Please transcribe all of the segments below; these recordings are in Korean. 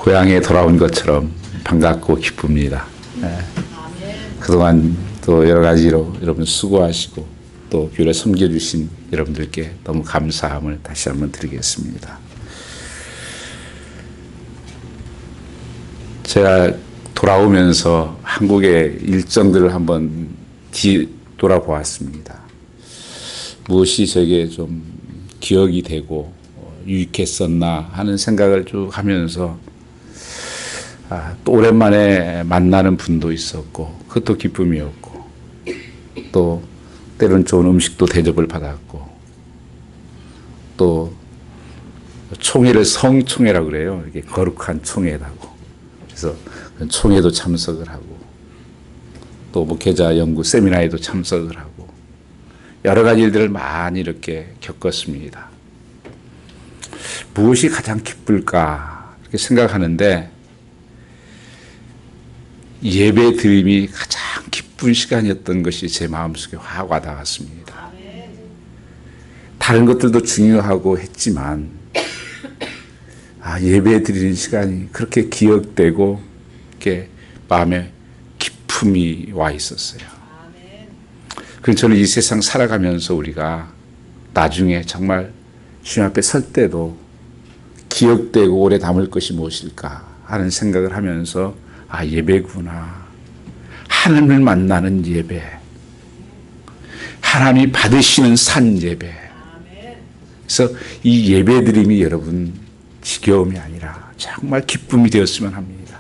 고향에 돌아온 것처럼 반갑고 기쁩니다. 그동안 또 여러 가지로 여러분 수고하시고 또 교회 섬겨주신 여러분들께 너무 감사함을 다시 한번 드리겠습니다. 제가 돌아오면서 한국의 일정들을 한번 뒤돌아보았습니다. 무엇이 저에게 좀 기억이 되고 유익했었나 하는 생각을 쭉 하면서 또 오랜만에 만나는 분도 있었고 그것도 기쁨이었고 또 때로는 좋은 음식도 대접을 받았고 또 총회를 성총회라고 그래요. 이게 거룩한 총회라고. 그래서 총회도 참석을 하고 또 목회자 연구 세미나에도 참석을 하고 여러 가지 일들을 많이 이렇게 겪었습니다. 무엇이 가장 기쁠까 이렇게 생각하는데 예배 드림이 가장 기쁜 시간이었던 것이 제 마음속에 확 와닿았습니다. 다른 것들도 중요하고 했지만 예배 드리는 시간이 그렇게 기억되고 이렇게 마음에 기쁨이 와 있었어요. 그래서 저는 이 세상 살아가면서 우리가 나중에 정말 주님 앞에 설 때도 기억되고 오래 남을 것이 무엇일까 하는 생각을 하면서 예배구나. 하나님을 만나는 예배. 하나님이 받으시는 산 예배. 그래서 이 예배 드림이 여러분 지겨움이 아니라 정말 기쁨이 되었으면 합니다.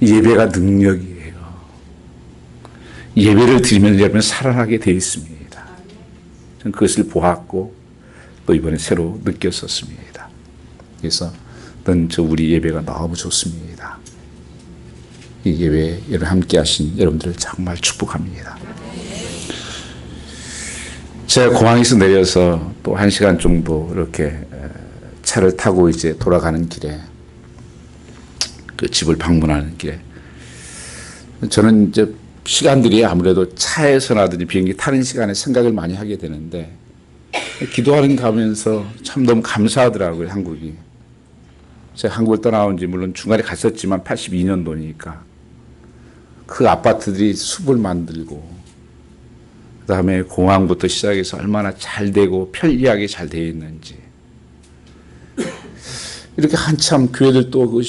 예배가 능력이에요. 예배를 드리면 여러분 살아나게 되어 있습니다. 저는 그것을 보았고 또 이번에 새로 느꼈었습니다. 그래서 우리 예배가 너무 좋습니다. 이 예배에 함께 하신 여러분들을 정말 축복합니다. 제가 공항에서 내려서 또 1시간 정도 이렇게 차를 타고 이제 돌아가는 길에 그 집을 방문하는 길에 저는 이제 시간들이 아무래도 차에서 나든지 비행기 타는 시간에 생각을 많이 하게 되는데 기도하는 가면서 참 너무 감사하더라고요. 한국이. 제가 한국을 떠나온 지 물론 중간에 갔었지만 82년도니까 그 아파트들이 숲을 만들고 그 다음에 공항부터 시작해서 얼마나 잘 되고 편리하게 잘 되어 있는지 이렇게 한참 교회들 또 그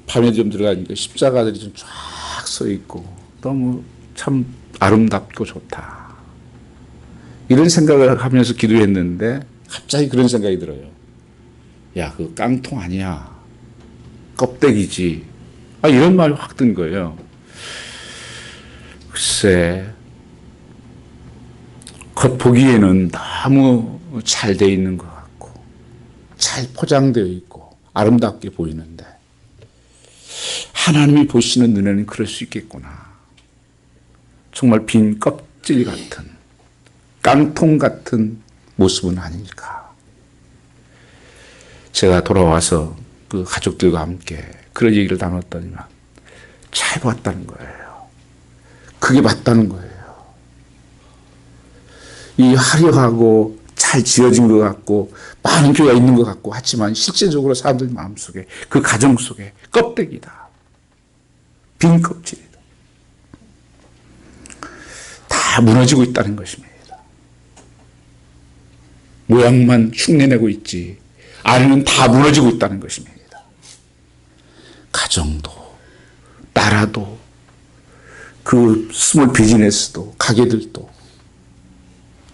밤에 좀 들어가니까 십자가들이 좀 쫙 서 있고 너무 참 아름답고 좋다. 이런 생각을 하면서 기도했는데 갑자기 그런 생각이 들어요. 야, 그거 깡통 아니야. 껍데기지. 이런 말이 확 든 거예요. 글쎄, 겉보기에는 너무 잘 돼 있는 것 같고 잘 포장되어 있고 아름답게 보이는데 하나님이 보시는 눈에는 그럴 수 있겠구나. 정말 빈 껍질 같은 깡통 같은 모습은 아닐까. 제가 돌아와서 그 가족들과 함께 그런 얘기를 나눴더니만 잘 봤다는 거예요. 그게 맞다는 거예요. 이 화려하고 잘 지어진 것 같고 많은 교회가 있는 것 같고 하지만 실제적으로 사람들 마음속에 그 가정 속에 껍데기다. 빈 껍질이다. 다 무너지고 있다는 것입니다. 모양만 흉내내고 있지 안에는 다 무너지고 있다는 것입니다. 가정도 나라도 그 스몰 비즈니스도 가게들도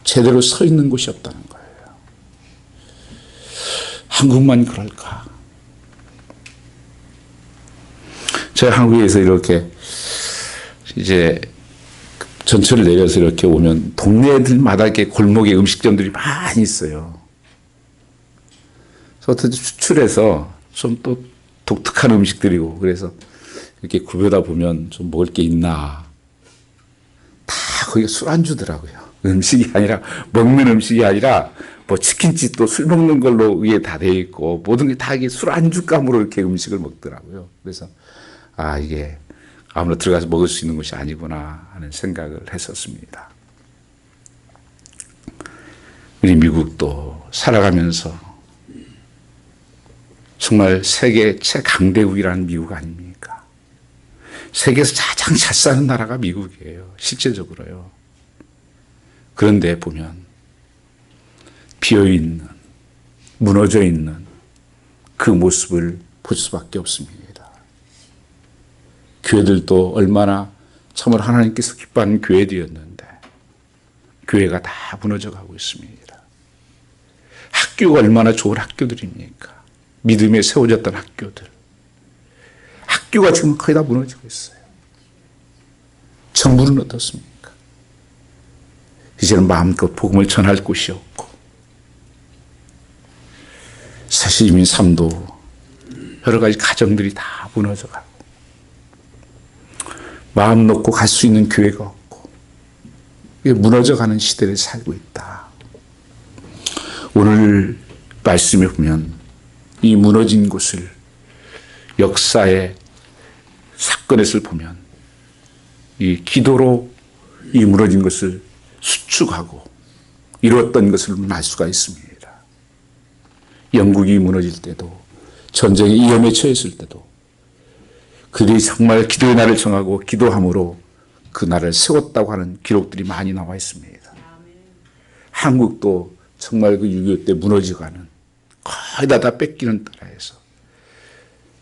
제대로 서 있는 곳이 없다는 거예요. 한국만 그럴까? 제가 한국에서 이렇게 이제 전철을 내려서 이렇게 오면 동네들마다 이렇게 골목에 음식점들이 많이 있어요. 그래서 어떻게 추출해서 좀 또 독특한 음식들이고 그래서 이렇게 굽여다 보면 좀 먹을 게 있나. 다 거기가 술안주더라고요. 음식이 아니라 먹는 음식이 아니라 뭐 치킨집도 술 먹는 걸로 위에 다 돼 있고 모든 게 다 이게 술안주감으로 이렇게 음식을 먹더라고요. 그래서 이게 아무나 들어가서 먹을 수 있는 것이 아니구나 하는 생각을 했었습니다. 우리 미국도 살아가면서 정말 세계 최강대국이라는 미국 아닙니까? 세계에서 가장 잘 사는 나라가 미국이에요. 실제적으로요. 그런데 보면 비어있는, 무너져 있는 그 모습을 볼 수밖에 없습니다. 교회들도 얼마나 참으로 하나님께서 기뻐하는 교회들이었는데 교회가 다 무너져 가고 있습니다. 학교가 얼마나 좋은 학교들입니까? 믿음에 세워졌던 학교들. 학교가 지금 거의 다 무너지고 있어요. 정부는 어떻습니까? 이제는 마음껏 복음을 전할 곳이 없고 사실이민 삶도 여러 가지 가정들이 다 무너져가고 마음 놓고 갈 수 있는 교회가 없고 무너져가는 시대를 살고 있다. 오늘 말씀에 보면 이 무너진 곳을 역사의 사건에서 보면 이 기도로 이 무너진 것을 수축하고 이루었던 것을 알 수가 있습니다. 영국이 무너질 때도 전쟁의 위험에 처했을 때도 그들이 정말 기도의 날을 정하고 기도함으로 그 날을 세웠다고 하는 기록들이 많이 나와 있습니다. 한국도 정말 그 6.25 때 무너져가는 거의 다 뺏기는 나라에서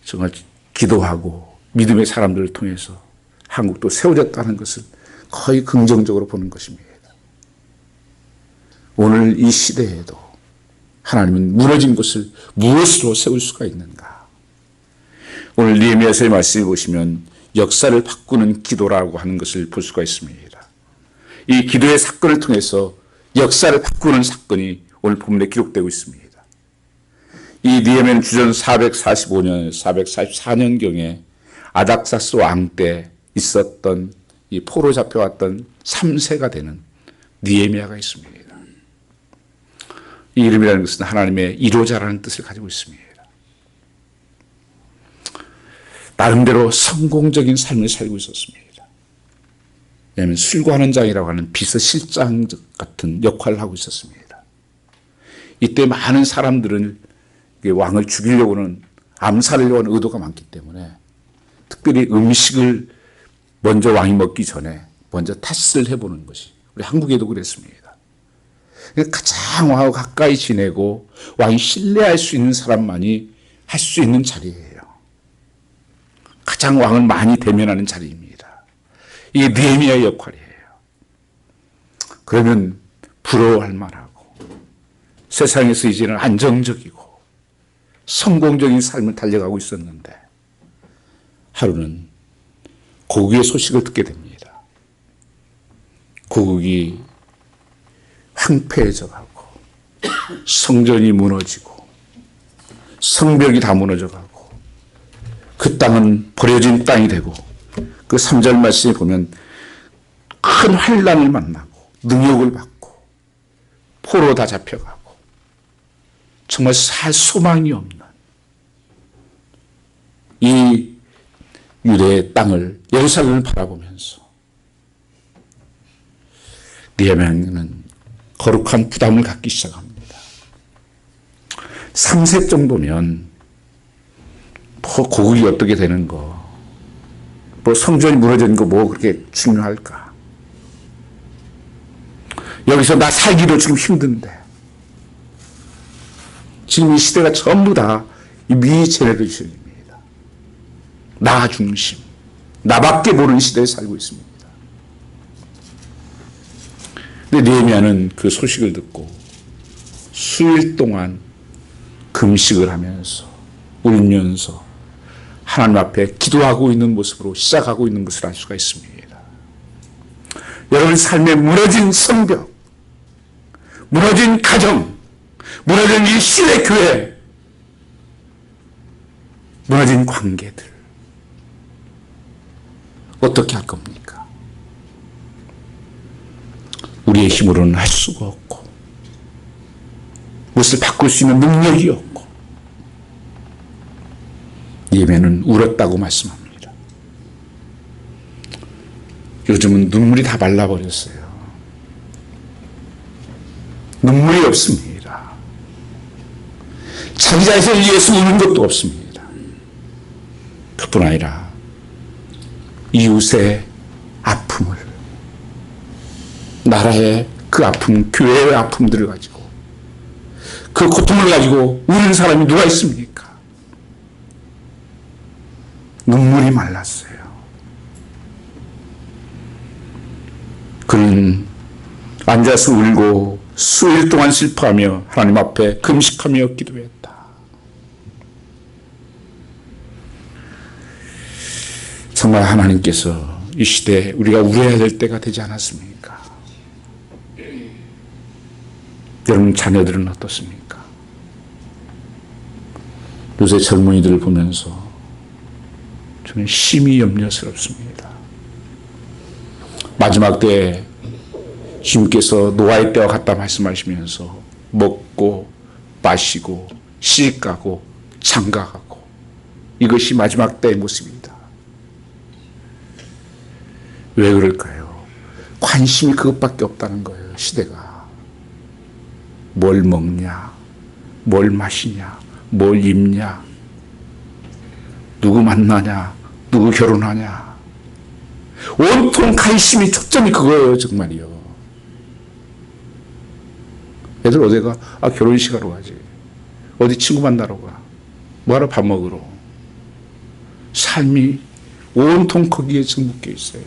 정말 기도하고 믿음의 사람들을 통해서 한국도 세워졌다는 것을 거의 긍정적으로 보는 것입니다. 오늘 이 시대에도 하나님은 무너진 것을 무엇으로 세울 수가 있는가? 오늘 느헤미야서의 말씀을 보시면 역사를 바꾸는 기도라고 하는 것을 볼 수가 있습니다. 이 기도의 사건을 통해서 역사를 바꾸는 사건이 오늘 본문에 기록되고 있습니다. 이 느헤미야는 주전 445년, 444년경에 아닥사스 왕 때 있었던 이 포로 잡혀왔던 3세가 되는 느헤미야가 있습니다. 이 이름이라는 것은 하나님의 이로자라는 뜻을 가지고 있습니다. 나름대로 성공적인 삶을 살고 있었습니다. 왜냐하면 술관원 장이라고 하는 비서실장 같은 역할을 하고 있었습니다. 이때 많은 사람들은 왕을 죽이려고는 암살하려고 하는 의도가 많기 때문에 특별히 음식을 먼저 왕이 먹기 전에 먼저 테스트를 해보는 것이 우리 한국에도 그랬습니다. 가장 왕하고 가까이 지내고 왕이 신뢰할 수 있는 사람만이 할 수 있는 자리예요. 가장 왕을 많이 대면하는 자리입니다. 이게 느헤미야의 역할이에요. 그러면 부러워할 만하고 세상에서 이제는 안정적이고 성공적인 삶을 달려가고 있었는데 하루는 고국의 소식을 듣게 됩니다. 고국이 황폐해져가고 성전이 무너지고 성벽이 다 무너져가고 그 땅은 버려진 땅이 되고 그 3절 말씀에 보면 큰 환난을 만나고 능욕을 받고 포로 다 잡혀가고 정말 살 소망이 없는 이 유대의 땅을 예루살렘을 바라보면서 느헤미야는 거룩한 부담을 갖기 시작합니다. 3세 정도면 뭐 고국이 어떻게 되는 거, 뭐 성전이 무너진 거 뭐 그렇게 중요할까? 여기서 나 살기도 지금 힘든데 지금 이 시대가 전부 다 이 미제네레이션입니다. 나 중심, 나밖에 모르는 시대에 살고 있습니다. 근데 느헤미야는 그 소식을 듣고 수일 동안 금식을 하면서 울면서 하나님 앞에 기도하고 있는 모습으로 시작하고 있는 것을 알 수가 있습니다. 여러분 삶에 무너진 성벽, 무너진 가정, 무너진 이 시대 교회, 무너진 관계들 어떻게 할 겁니까? 우리의 힘으로는 할 수가 없고 무엇을 바꿀 수 있는 능력이 없고 느헤미야는 울었다고 말씀합니다. 요즘은 눈물이 다 말라버렸어요. 눈물이 없습니다. 자기 자신을 위해서 우는 것도 없습니다. 그뿐 아니라 이웃의 아픔을, 나라의 그 아픔, 교회의 아픔들을 가지고 그 고통을 가지고 우는 사람이 누가 있습니까? 눈물이 말랐어요. 그는 앉아서 울고 수일 동안 슬퍼하며 하나님 앞에 금식하며 기도했다. 정말 하나님께서 이 시대에 우리가 울어야 될 때가 되지 않았습니까? 여러분 자녀들은 어떻습니까? 요새 젊은이들을 보면서 저는 심히 염려스럽습니다. 마지막 때에 주님께서 노아의 때와 같다 말씀하시면서 먹고 마시고 시집가고 장가가고 이것이 마지막 때의 모습이다. 왜 그럴까요? 관심이 그것밖에 없다는 거예요. 시대가. 뭘 먹냐, 뭘 마시냐, 뭘 입냐, 누구 만나냐, 누구 결혼하냐. 온통 관심이 초점이 그거예요. 정말이요. 애들 어디 가? 결혼식 하러 가지. 어디 친구 만나러 가. 뭐하러 밥 먹으러. 삶이 온통 거기에 묶여 있어요.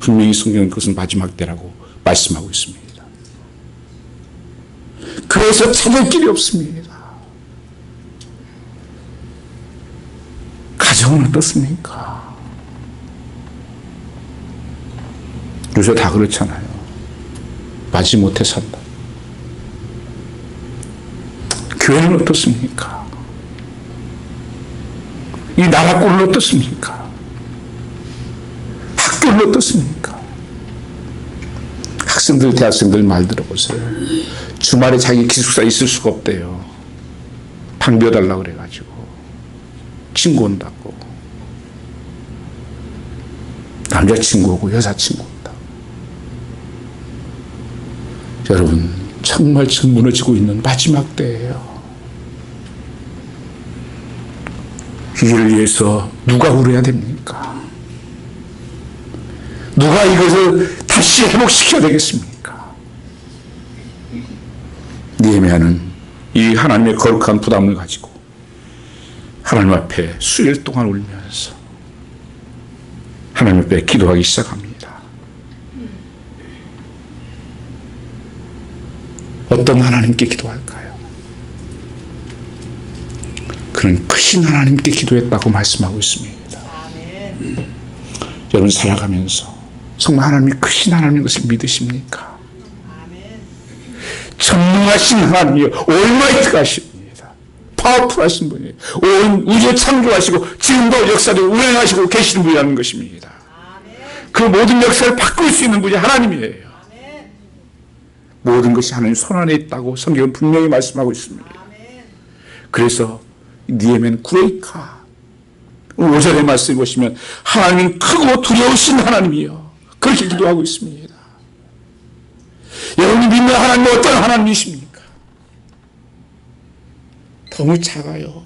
분명히 성경은 그것은 마지막 때라고 말씀하고 있습니다. 그래서 찾을 길이 없습니다. 가정은 어떻습니까? 요새 다 그렇잖아요. 마지못해 산다. 교회는 어떻습니까? 이 나라 꼴은 어떻습니까? 학교는 어떻습니까? 학생들, 대학생들 말 들어보세요. 주말에 자기 기숙사 있을 수가 없대요. 방 비워달라고 그래가지고. 친구 온다고. 남자친구 오고 여자친구 온다고. 여러분, 정말 지금 무너지고 있는 마지막 때예요. 이를 위해서 누가 울어야 됩니까? 누가 이것을 다시 회복시켜야 되겠습니까? 느헤미야는 이 하나님의 거룩한 부담을 가지고 하나님 앞에 수일 동안 울면서 하나님 앞에 기도하기 시작합니다. 어떤 하나님께 기도할까요? 그는 크신 하나님께 기도했다고 말씀하고 있습니다. 여러분 살아가면서 정말 하나님이 크신 하나님인 것을 믿으십니까? 전능하신 하나님이요, 올마이트가 하십니다. 파워풀하신 분이에요. 온 우주를 창조하시고 지금도 역사를 운행하시고 계시는 분이라는 것입니다. 그 모든 역사를 바꿀 수 있는 분이 하나님이에요. 모든 것이 하나님 손 안에 있다고 성경은 분명히 말씀하고 있습니다. 그래서 니에멘 구레이카, 오전의 말씀을 보시면 하나님은 크고 두려우신 하나님이요, 그렇게 기도하고 있습니다. 여러분이 믿는 하나님은 어떤 하나님이십니까? 너무 작아요.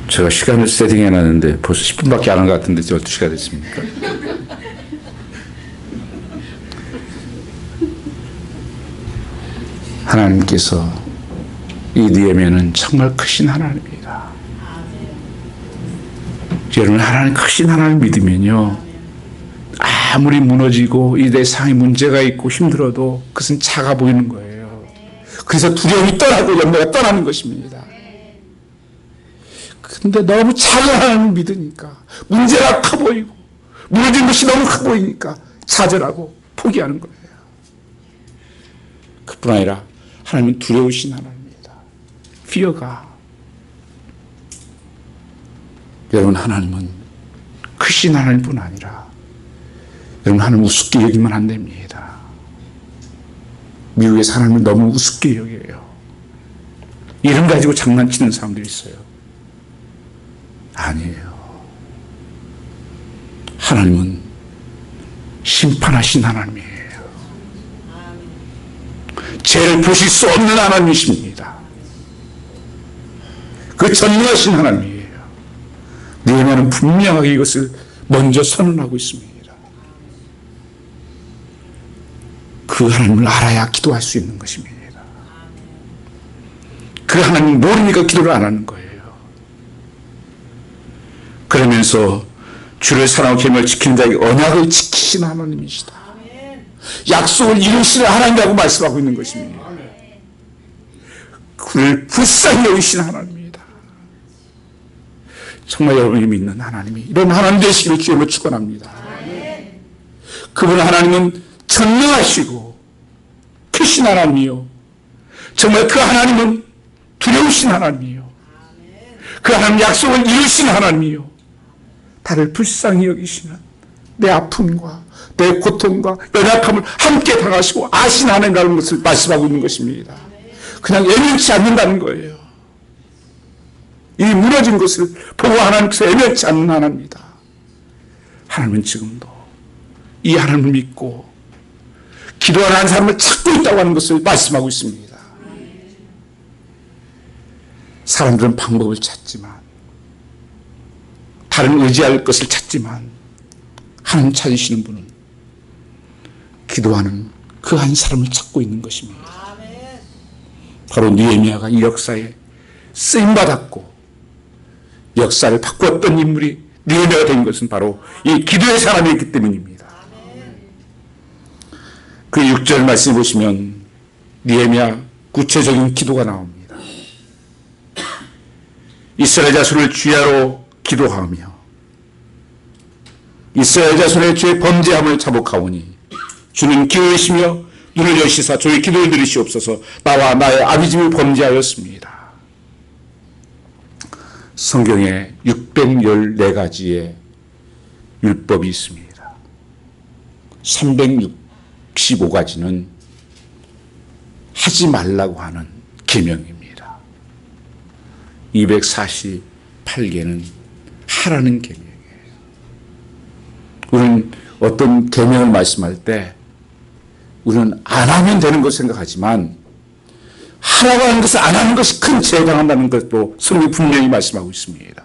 제가 시간을 세팅해 놨는데 벌써 10분밖에 안 한 것 같은데 12시가 됐습니까? 하나님께서 이 니에멘은 정말 크신 하나님입니다. 여러분, 하나님 크신 하나님 믿으면요, 아무리 무너지고 이 세상에 문제가 있고 힘들어도 그것은 작아 보이는 거예요. 그래서 두려움이 떠나고 염려가 떠나는 것입니다. 근데 너무 작은 하나님을 믿으니까 문제가 커 보이고 무너진 것이 너무 커 보이니까 좌절하고 포기하는 거예요. 그뿐 아니라 하나님은 두려우신 하나님입니다. fear가. 여러분, 하나님은 크신 하나님뿐 아니라 여러분, 하나님 우습게 여기면 안 됩니다. 미국의 하나님을 너무 우습게 여겨요. 이름 가지고 장난치는 사람들이 있어요. 아니에요. 하나님은 심판하신 하나님이에요. 죄를 보실 수 없는 하나님이십니다. 그 전능하신 하나님이에요. 느헤미야는 분명하게 이것을 먼저 선언하고 있습니다. 그 하나님을 알아야 기도할 수 있는 것입니다. 그 하나님 모르니까 기도를 안 하는 거예요. 그러면서 주를 사랑하고 계명을 지키는 자에게 언약을 지키시는 하나님이시다. 약속을 이루시는 하나님이라고 말씀하고 있는 것입니다. 그를 불쌍히 여기시는 하나님입니다. 정말 여러분이 믿는 하나님이 이런 하나님 되시기를 주님으로 축원합니다. 그분 하나님은 전능하시고 크신 하나님이요, 정말 그 하나님은 두려우신 하나님이요, 그 하나님 약속을 이루신 하나님이요, 나를 불쌍히 여기시는 내 아픔과 내 고통과 연약함을 함께 당하시고 아신 하나님이라는 것을 말씀하고 있는 것입니다. 그냥 예면치 않는다는 거예요. 이 무너진 것을 보고 하나님께서 예면치 않는 하나님입니다. 하나님은 지금도 이 하나님을 믿고 기도하는 사람을 찾고 있다고 하는 것을 말씀하고 있습니다. 사람들은 방법을 찾지만, 다른 의지할 것을 찾지만, 하나님 찾으시는 분은 기도하는 그 한 사람을 찾고 있는 것입니다. 바로 느헤미야가 이 역사에 쓰임받았고 역사를 바꾸었던 인물이 느헤미야가 된 것은 바로 이 기도의 사람이었기 때문입니다. 그 6절 말씀 보시면 느헤미야 구체적인 기도가 나옵니다. 이스라엘 자손을 주야로 기도하며 이스라엘 자손의 죄 범죄함을 자복하오니 주는 기도이시며 눈을 여시사 저희 기도를 들으시옵소서. 나와 나의 아비 집이 범죄하였습니다. 성경에 614가지의 율법이 있습니다. 365가지는 하지 말라고 하는 계명입니다. 248개는 하라는 계명이에요. 우리는 어떤 계명을 말씀할 때 우리는 안 하면 되는 것을 생각하지만 하라고 하는 것을 안 하는 것이 큰 죄에 당한다는 것도 성경이 분명히 말씀하고 있습니다.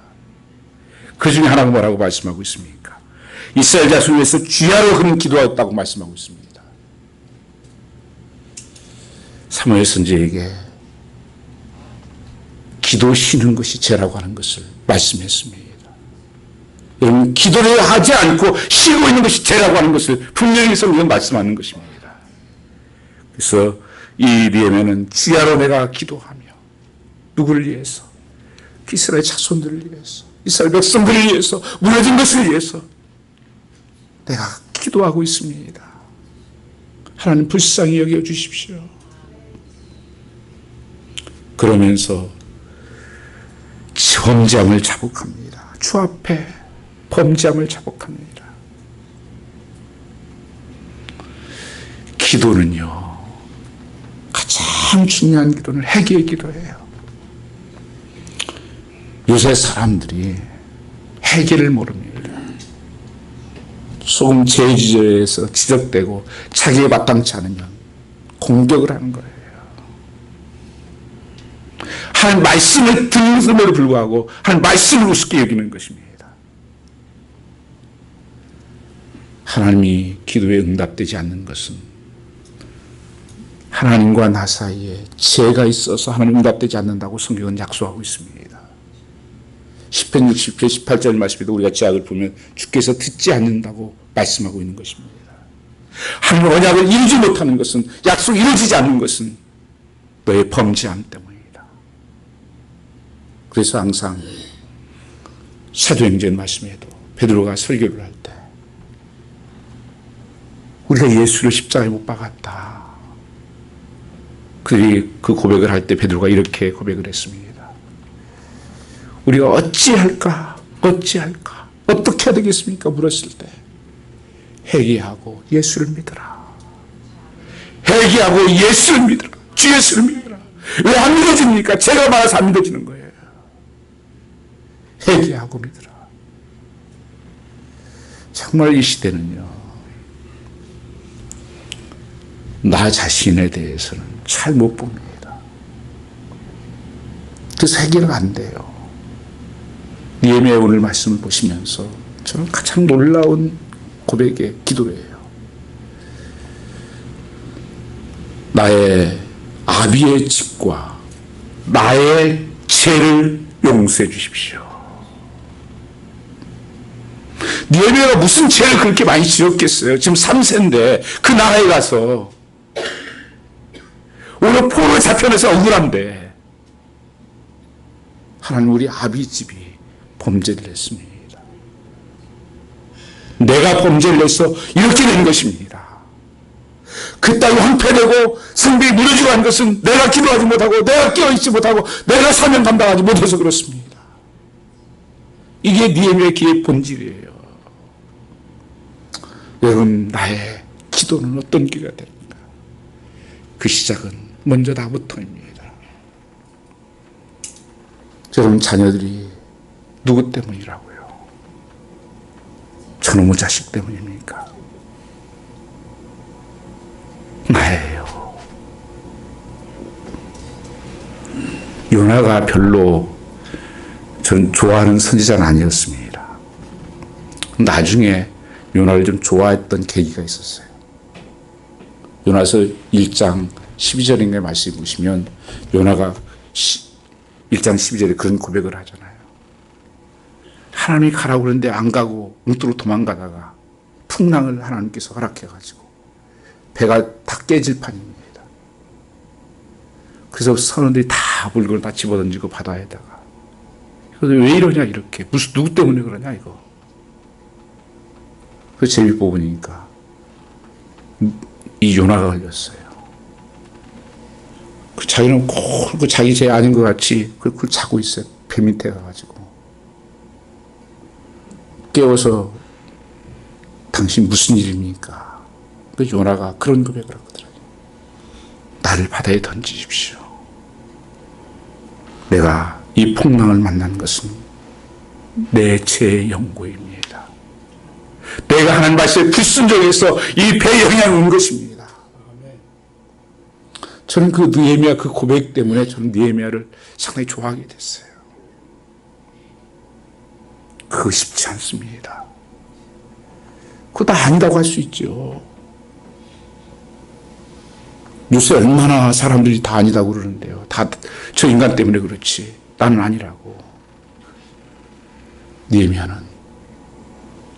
그 중에 하나가 뭐라고 말씀하고 있습니까? 이스라엘 자손을 위해서 주야로 그는 기도하였다고 말씀하고 있습니다. 사무엘 선지에게 기도 쉬는 것이 죄라고 하는 것을 말씀했습니다. 여러분, 기도를 하지 않고 쉬고 있는 것이 죄라고 하는 것을 분명히 성경은 말씀하는 것입니다. 그래서 이 느헤미야는 주야로 내가 기도하며 누구를 위해서? 이스라엘 자손들을 위해서, 이스라엘 백성들을 위해서, 무너진 것을 위해서 내가 기도하고 있습니다. 하나님 불쌍히 여겨주십시오. 그러면서 범죄함을 자복합니다. 주 앞에 범죄함을 자복합니다. 기도는요, 가장 중요한 기도는 회개의 기도예요. 요새 사람들이 회개를 모릅니다. 조금 죄지저에서 지적되고 자기에 마땅치 않으면 공격을 하는 거예요. 하나님 말씀을 듣는데도 불구하고 하나님 말씀을 우습게 여기는 것입니다. 하나님이 기도에 응답되지 않는 것은 하나님과 나 사이에 죄가 있어서 하나님 응답되지 않는다고 성경은 약속하고 있습니다. 시편 60편 18절 말씀에도 우리가 제약을 보면 주께서 듣지 않는다고 말씀하고 있는 것입니다. 하나님 언약을 이루지 못하는 것은, 약속이 이루어지지 않는 것은 너의 범죄함 때문이다. 그래서 항상 사도행전 말씀에도 베드로가 설교를 할 때 우리가 예수를 십자가에 못 박았다. 그들이 그 고백을 할 때 베드로가 이렇게 고백을 했습니다. 우리가 어찌할까? 어찌할까? 어떻게 해야 되겠습니까? 물었을 때 회개하고 예수를 믿어라. 회개하고 예수를 믿어라. 주 예수를 믿어라. 왜 안 믿어집니까? 제가 말해서 안 믿어지는 거예요. 회개하고 믿어라. 정말 이 시대는요, 나 자신에 대해서는 잘 못 봅니다. 그래서 해결가 안 돼요. 니에미야 오늘 말씀을 보시면서 저는 가장 놀라운 고백의 기도예요. 나의 아비의 집과 나의 죄를 용서해 주십시오. 니에미야가 무슨 죄를 그렇게 많이 지었겠어요? 지금 3세인데 그 나라에 가서 오늘 포로에 잡혀내서 억울한데 하나님 우리 아비 집이 범죄를 했습니다. 내가 범죄를 해서 이렇게 된 것입니다. 그 땅이 황폐되고 성벽이 무너지고 한 것은 내가 기도하지 못하고 내가 깨어있지 못하고 내가 사명 감당하지 못해서 그렇습니다. 이게 니에미야의 기도의 본질이에요. 여러분, 나의 기도는 어떤 기도가 될까? 그 시작은 먼저 나부터입니다. 여러분, 자녀들이 누구 때문이라고요? 저놈의 자식 때문입니까? 나예요. 요나가 별로 전 좋아하는 선지자는 아니었습니다. 나중에 요나를 좀 좋아했던 계기가 있었어요. 요나서 1장 12절인가의 말씀을 보시면 요나가 1장 12절에 그런 고백을 하잖아요. 하나님이 가라고 그러는데 안 가고 엉뚱으로 도망가다가 풍랑을 하나님께서 허락해가지고 배가 다 깨질 판입니다. 그래서 선원들이 다 물건을 다 집어던지고 바다에다가. 그래서 왜 이러냐 이렇게. 무슨 누구 때문에 그러냐 이거. 그 제일 부분이니까 이 요나가 걸렸어요. 그 자기는 꼭 자기 죄 아닌 것 같이 그걸 자고 있어요. 배 밑에 가가지고. 깨워서 당신 무슨 일입니까? 그 요나가 그런 고백을 하거든요. 나를 바다에 던지십시오. 내가 이 폭망을 만난 것은 내 죄의 연고입니다. 내가 하나님 말씀에 불순종해서 이 배에 영향을 온 것입니다. 저는 그 느헤미야 그 고백 때문에 저는 느헤미야를 상당히 좋아하게 됐어요. 그거 쉽지 않습니다. 그거 다 아니다고 할 수 있죠. 요새 얼마나 사람들이 다 아니다고 그러는데요. 다 저 인간 때문에 그렇지. 나는 아니라고. 느헤미야는,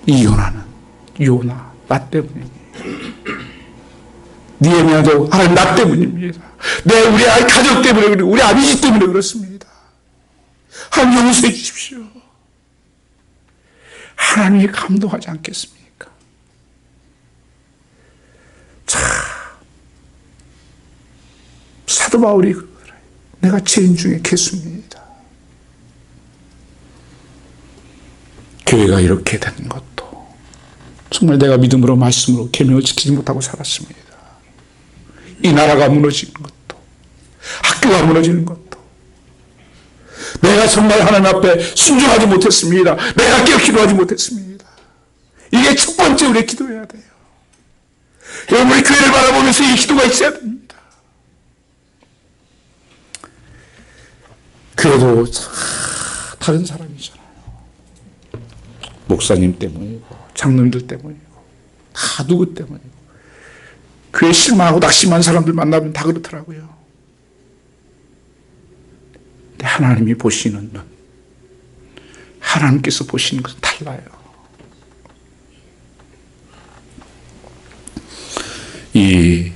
이 요나는, 요나, 나 때문입니다. 느헤미야도 하나님 나 때문입니다. 우리 아이 가족 때문에 그리고 우리 아비지 때문에 그렇습니다. 하나님 용서해 주십시오. 하나님이 감동하지 않겠습니까? 자, 사도 바울이 내가 죄인 중에 개수입니다. 교회가 이렇게 된 것도 정말 내가 믿음으로 말씀으로 계명을 지키지 못하고 살았습니다. 이 나라가 무너지는 것도 학교가 무너지는 것도 내가 정말 하나님 앞에 순종하지 못했습니다. 내가 깨어 기도하지 못했습니다. 이게 첫 번째 우리의 기도해야 돼요. 여러분, 우리 교회를 바라보면서 이 기도가 있어야 됩니다. 그래도 다른 사람이잖아요. 목사님 때문이고 장로님들 때문이고 다 누구 때문이고 그에 실망하고 낙심한 사람들 만나면 다 그렇더라고요. 근데 하나님이 보시는 눈, 하나님께서 보시는 것은 달라요. 이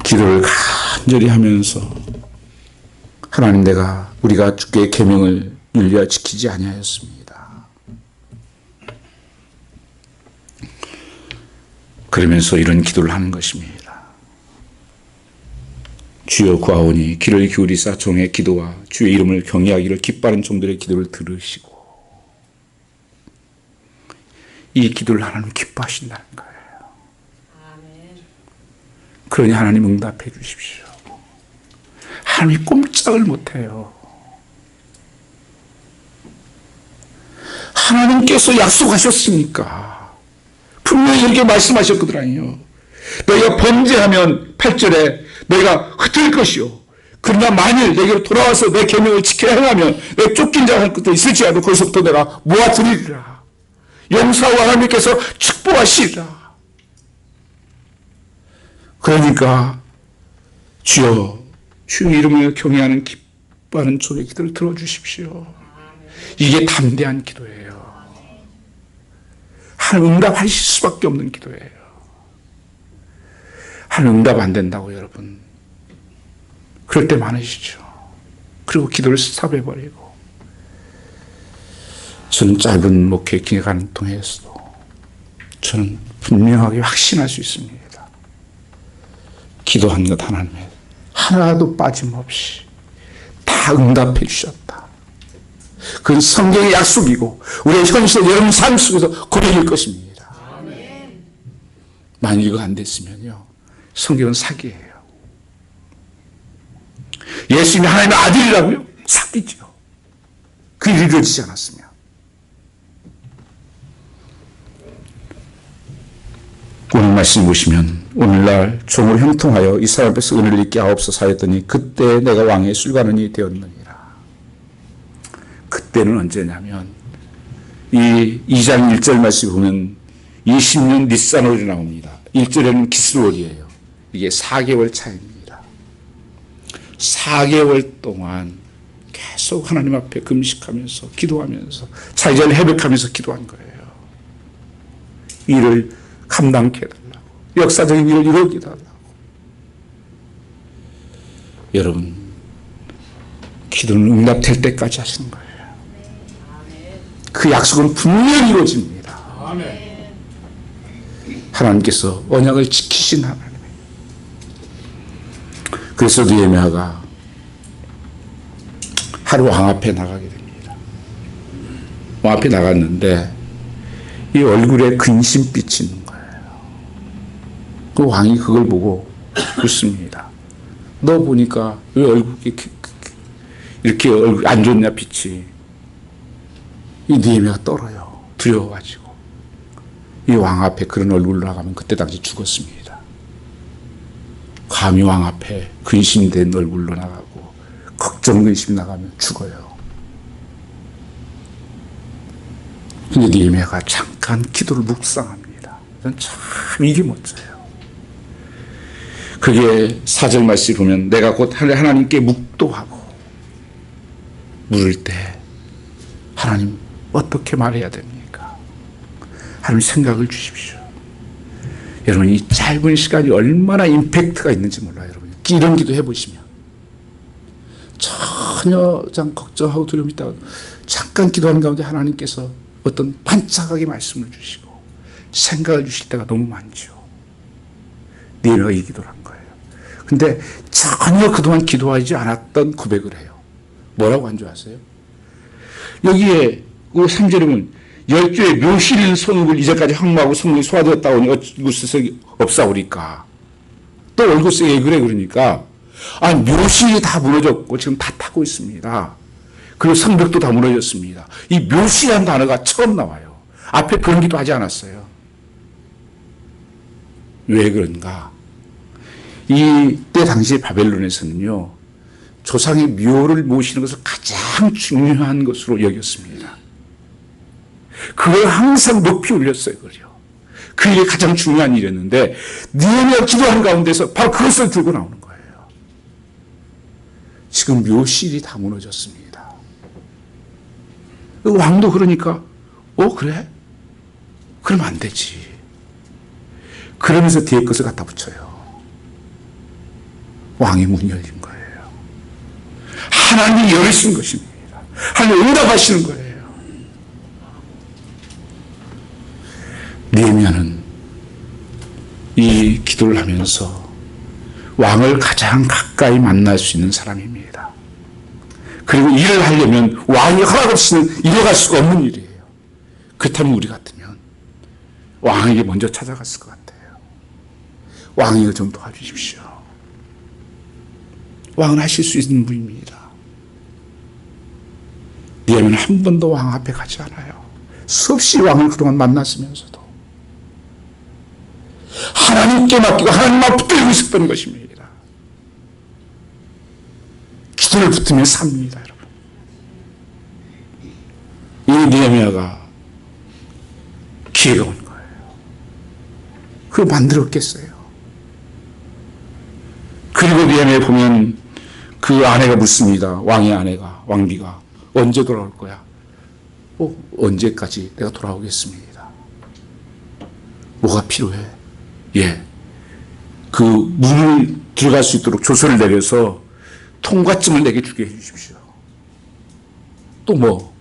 기도를 간절히 하면서 하나님, 우리가 주께 계명을 윤리하 지키지 아니하였습니다. 그러면서 이런 기도를 하는 것입니다. 주여 구하오니 귀를 기울이사 종의 기도와 주의 이름을 경외하기를 기뻐하는 종들의 기도를 들으시고, 이 기도를 하나님 기뻐하신다는 거예요. 그러니 하나님 응답해 주십시오. 하나님이 꼼짝을 못해요. 하나님께서 약속하셨으니까 하나님도 이렇게 말씀하셨거든요. 너희가 범죄하면 8절에 너희가 흩을 것이요. 그러나 만일 내게로 돌아와서 내 계명을 지켜 행하면 내 쫓긴 자 할 것도 있을지라도 거기서부터 내가 모아드리리라. 용서와 하나님께서 축복하시리라. 그러니까 주여 주의 이름을 경외하는 기뻐하는 저의 기도를 들어주십시오. 이게 담대한 기도예요. 하나님 응답하실 수밖에 없는 기도예요. 하나님 응답 안 된다고 여러분 그럴 때 많으시죠. 그리고 기도를 스탑해버리고. 저는 짧은 목회 기간 통해서도 저는 분명하게 확신할 수 있습니다. 기도한 것 하나님의 하나도 빠짐없이 다 응답해 주셨다. 그건 성경의 약속이고 우리의 현실 여러분 삶 속에서 고백일 것입니다. 만일 이거 안 됐으면요 성경은 사기예요. 예수님이 하나님의 아들이라고요? 사기죠. 그게 이루어지지 않았으면. 오늘 말씀 보시면 오늘날 종으로 형통하여 이 사람 앞에서 은혜를 잊게 하옵소서 하였더니 그때 내가 왕의 술관원이 되었느니라. 그때는 언제냐면 이 2장 1절 말씀 보면 20년 니산월이 나옵니다. 1절에는 기스월이에요. 이게 4개월 차이입니다. 4개월 동안 계속 하나님 앞에 금식하면서 기도하면서 차이전을 회복하면서 기도한 거예요. 일을 감당케 해달라고. 역사적인 일을 이루게 해달라고. 여러분 기도는 응답될 때까지 하시는 거예요. 그 약속은 분명히 이루어집니다. 하나님께서 언약을 지키신 하나님. 그래서 느헤미야가 하루 왕 앞에 나가게 됩니다. 왕 앞에 나갔는데 이 얼굴에 근심빛이 있는 거예요. 그 왕이 그걸 보고 웃습니다. 너 보니까 왜 얼굴이 이렇게 얼굴 안 좋냐 빛이. 이 느헤미야가 떨어요. 두려워가지고. 이 왕 앞에 그런 얼굴로 나가면 그때 당시 죽었습니다. 감히 왕 앞에 근심된 얼굴로 나가고 걱정 근심 나가면 죽어요. 근데 느헤미야가 잠깐 기도를 묵상합니다. 이건 참 이게 멋져요. 그게 4절 말씀 보면 내가 곧 하나님께 묵도하고 물을 때 하나님 어떻게 말해야 됩니까? 하나님 생각을 주십시오. 여러분 이 짧은 시간이 얼마나 임팩트가 있는지 몰라요. 여러분 이런 기도 해보시면 전혀 걱정하고 두려움이 있다가 잠깐 기도하는 가운데 하나님께서 어떤 반짝하게 말씀을 주시고 생각을 주실 때가 너무 많죠. 느헤미야가 이 기도를 한 거예요. 근데 전혀 그동안 기도하지 않았던 고백을 해요. 뭐라고 한 줄 아세요? 여기에 3절에 보면 열조의 묘실 성읍을 이제까지 항모하고 성문이 소화되었다 오니 어찌구스석이 없사오리까. 또 얼굴색이 왜 그래 그러니까 묘실이 다 무너졌고 지금 다 타고 있습니다. 그리고 성벽도 다 무너졌습니다. 이 묘실이라는 단어가 처음 나와요. 앞에 그런 기도 하지 않았어요. 왜 그런가? 이때 당시 바벨론에서는요 조상의 묘를 모시는 것을 가장 중요한 것으로 여겼습니다. 그걸 항상 높이 올렸어요. 그게 가장 중요한 일이었는데 느헤미야가 기도하는 가운데서 바로 그것을 들고 나오는 거예요. 지금 묘실이 다 무너졌습니다. 왕도 그러니까 그래? 그러면 안 되지. 그러면서 뒤에 것을 갖다 붙여요. 왕의 문이 열린 거예요. 하나님이 열으신 것입니다. 하나님 응답하시는 거예요. 느헤미야는 이 기도를 하면서 왕을 가장 가까이 만날 수 있는 사람입니다. 그리고 일을 하려면 왕이 허락 없이는 이뤄갈 수가 없는 일이에요. 그렇다면 우리 같으면 왕에게 먼저 찾아갔을 것 같아요. 왕이 이거 좀 도와주십시오. 왕은 하실 수 있는 분입니다. 느헤미야는 한 번도 왕 앞에 가지 않아요. 수없이 왕을 그동안 만났으면서도 하나님께 맡기고 하나님만 붙들고 있었던 것입니다. 기도를 붙으면 삽니다, 여러분. 이 느헤미야가 기회가 온 거예요. 그걸 만들었겠어요. 그리고 느헤미야에 보면 그 아내가 묻습니다. 왕의 아내가, 왕비가 언제 돌아올 거야? 언제까지 내가 돌아오겠습니다. 뭐가 필요해? 예. 그 문을 들어갈 수 있도록 조서를 내려서 통과증을 내게 주게 해주십시오. 또 뭐?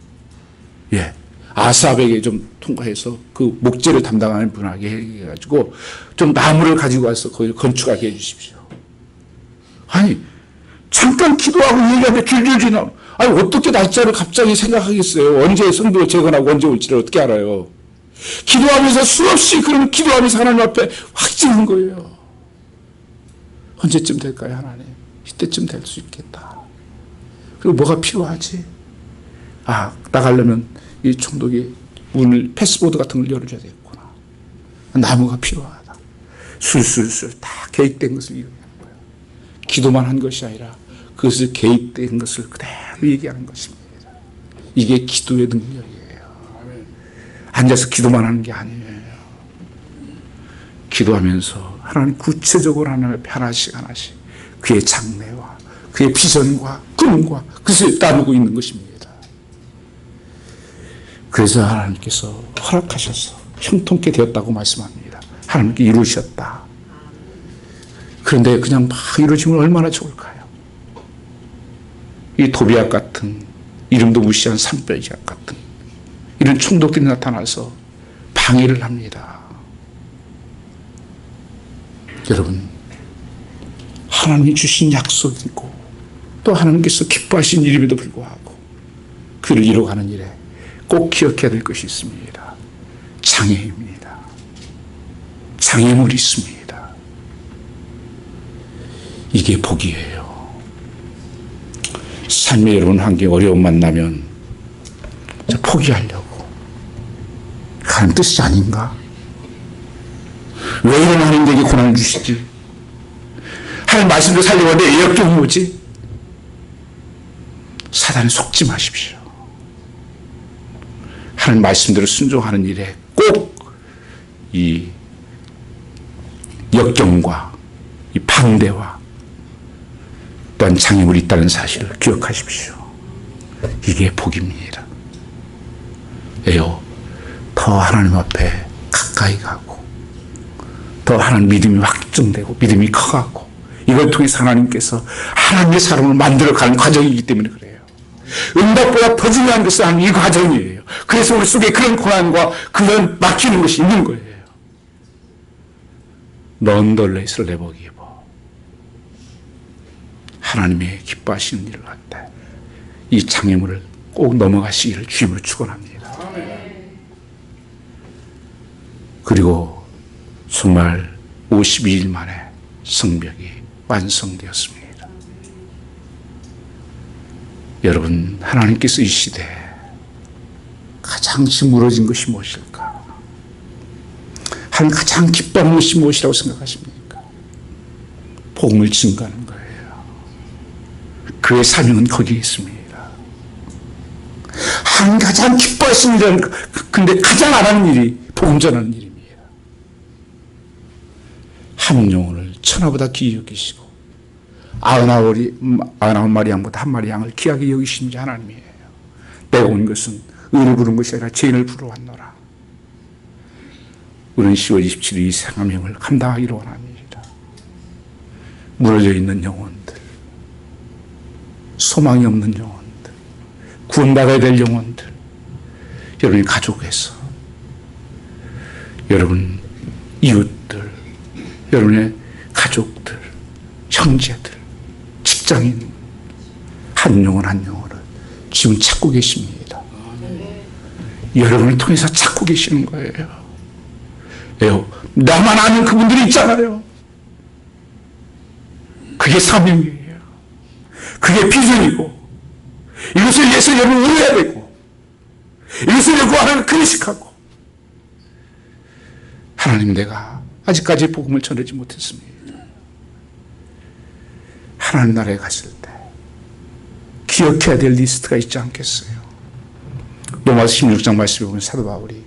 예. 아삽에게 좀 통과해서 그 목재를 담당하는 분에게 해가지고 좀 나무를 가지고 와서 거기를 건축하게 해주십시오. 아니, 잠깐 기도하고 얘기하는데 줄줄 지나. 아니, 어떻게 날짜를 갑자기 생각하겠어요? 언제 성도가 재건하고 언제 올지를 어떻게 알아요? 기도하면서 수없이 그런 기도하면서 하나님 앞에 확 찍는 거예요. 언제쯤 될까요, 하나님? 이때쯤 될 수 있겠다. 그리고 뭐가 필요하지? 나가려면 이 총독이 문을, 패스보드 같은 걸 열어줘야 되겠구나. 나무가 필요하다. 술술술 다 계획된 것을 이루는 거예요. 기도만 한 것이 아니라 그것을 계획된 것을 그대로 얘기하는 것입니다. 이게 기도의 능력이에요. 앉아서 기도만 하는 게 아니에요. 기도하면서 하나님 구체적으로 하나님 앞에 하나씩 하나씩 그의 장래와 그의 비전과 꿈과 그것을 나누고 있는 것입니다. 그래서 하나님께서 허락하셔서 형통케 되었다고 말씀합니다. 하나님께 이루셨다. 그런데 그냥 막 이루어지면 얼마나 좋을까요? 이 도비앗 같은 이름도 무시한 산더미앗 같은 이런 총독들이 나타나서 방해를 합니다. 여러분, 하나님이 주신 약속이고 또 하나님께서 기뻐하신 일임에도 불구하고 그를 이루어가는 일에 꼭 기억해야 될 것이 있습니다. 장애입니다. 장애물이 있습니다. 이게 복이에요. 삶의 여러분 환경에 어려움 만나면 포기하려고 하는 뜻이 아닌가? 왜 이런 하나님에게 고난을 주시지? 하나님 말씀대로 살려고 하는데 왜 역경이 오지? 사단에 속지 마십시오. 하나님 말씀대로 순종하는 일에 꼭 이 역경과 이 방대와 또한 장애물이 있다는 사실을 기억하십시오. 이게 복입니다. 더 하나님 앞에 가까이 가고 더 하나님 믿음이 확증되고 믿음이 커가고 이걸 통해서 하나님께서 하나님의 사람을 만들어가는 과정이기 때문에 그래요. 응답보다 더 중요한 것은 이 과정이에요. 그래서 우리 속에 그런 고난과 그런 막히는 것이 있는 거예요. 넌덜레이스를 내보기 입어. 하나님의 기뻐하시는 일을 할 때 이 장애물을 꼭 넘어가시기를 주님으로 축원합니다. 그리고 정말 52일 만에 성벽이 완성되었습니다. 여러분, 하나님께서 이 시대에 가장 무너진 것이 무엇일까? 하나님 가장 기뻐하는 것이 무엇이라고 생각하십니까? 복음을 증거하는 거예요. 그의 사명은 거기에 있습니다. 하나님 가장 기뻐하시는 일은 근데 가장 안 하는 일이 복음 전하는 일입니다. 한 영혼을 천하보다 귀히 여기시고 99마리 양보다 한 마리 양을 귀하게 여기시는 게 하나님이에요. 내가 온 것은 의를 부른 것이 아니라 죄인을 부르러 왔노라. 우리는 10월 27일 이 생명을 감당하기로 원합니다. 무너져 있는 영혼들, 소망이 없는 영혼들, 구원받아야 될 영혼들, 여러분의 가족에서, 여러분 이웃들, 여러분의 가족들, 형제들, 직장인, 한 영혼 한 영혼을 지금 찾고 계십니다. 여러분을 통해서 찾고 계시는 거예요. 나만 아는 그분들이 있잖아요. 그게 사명이에요. 그게 비전이고 이것을 위해서 여러분 의해야 되고 이것을 위해서 하나님을 금식하고 하나님 내가 아직까지 복음을 전하지 못했습니다. 하나님 나라에 갔을 때 기억해야 될 리스트가 있지 않겠어요? 로마서 16장 말씀에 보면 사도 바울이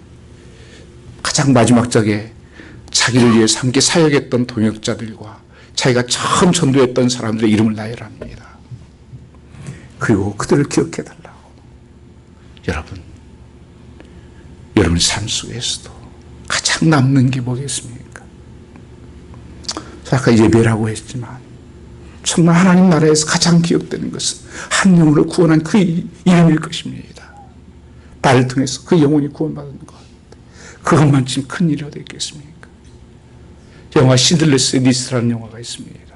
가장 마지막 장에 자기를 위해서 함께 사역했던 동역자들과 자기가 처음 전도했던 사람들의 이름을 나열합니다. 그리고 그들을 기억해달라고. 여러분 삶 속에서도 가장 남는 게 뭐겠습니까? 아까 예배라고 했지만 정말 하나님 나라에서 가장 기억되는 것은 한 영혼을 구원한 그 이름일 것입니다. 나를 통해서 그 영혼이 구원받은 것. 그것만 지금 큰 일이 어디 있겠습니까? 영화 신들레스의 리스트라는 영화가 있습니다.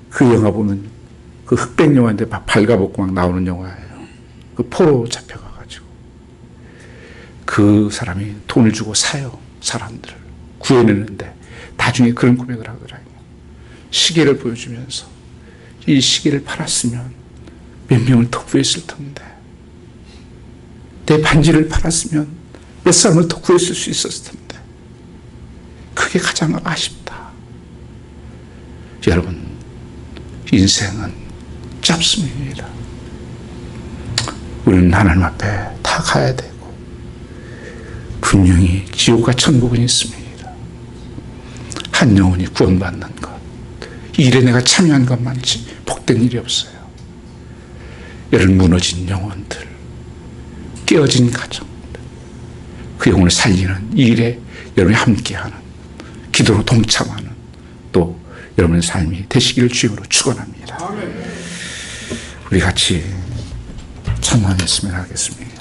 그 영화 보면 그 흑백 영화인데 발가벗고 막 나오는 영화예요. 그 포로 잡혀가가지고 그 사람이 돈을 주고 사요. 사람들을 구해내는데 나중에 그런 고백을 하더라고요. 시계를 보여주면서 이 시계를 팔았으면 몇 명을 더 구했을 텐데, 내 반지를 팔았으면 몇 사람을 더 구했을 수 있었을 텐데, 그게 가장 아쉽다. 여러분, 인생은 짧습니다. 우리는 하나님 앞에 다 가야 되고 분명히 지옥과 천국은 있습니다. 한 영혼이 구원받는 것, 이 일에 내가 참여한 것만치 복된 일이 없어요. 여러분, 무너진 영혼들, 깨어진 가정들, 그 영혼을 살리는 이 일에 여러분이 함께하는, 기도로 동참하는 또 여러분의 삶이 되시기를 주님으로 축원합니다. 우리 같이 찬양했으면 하겠습니다.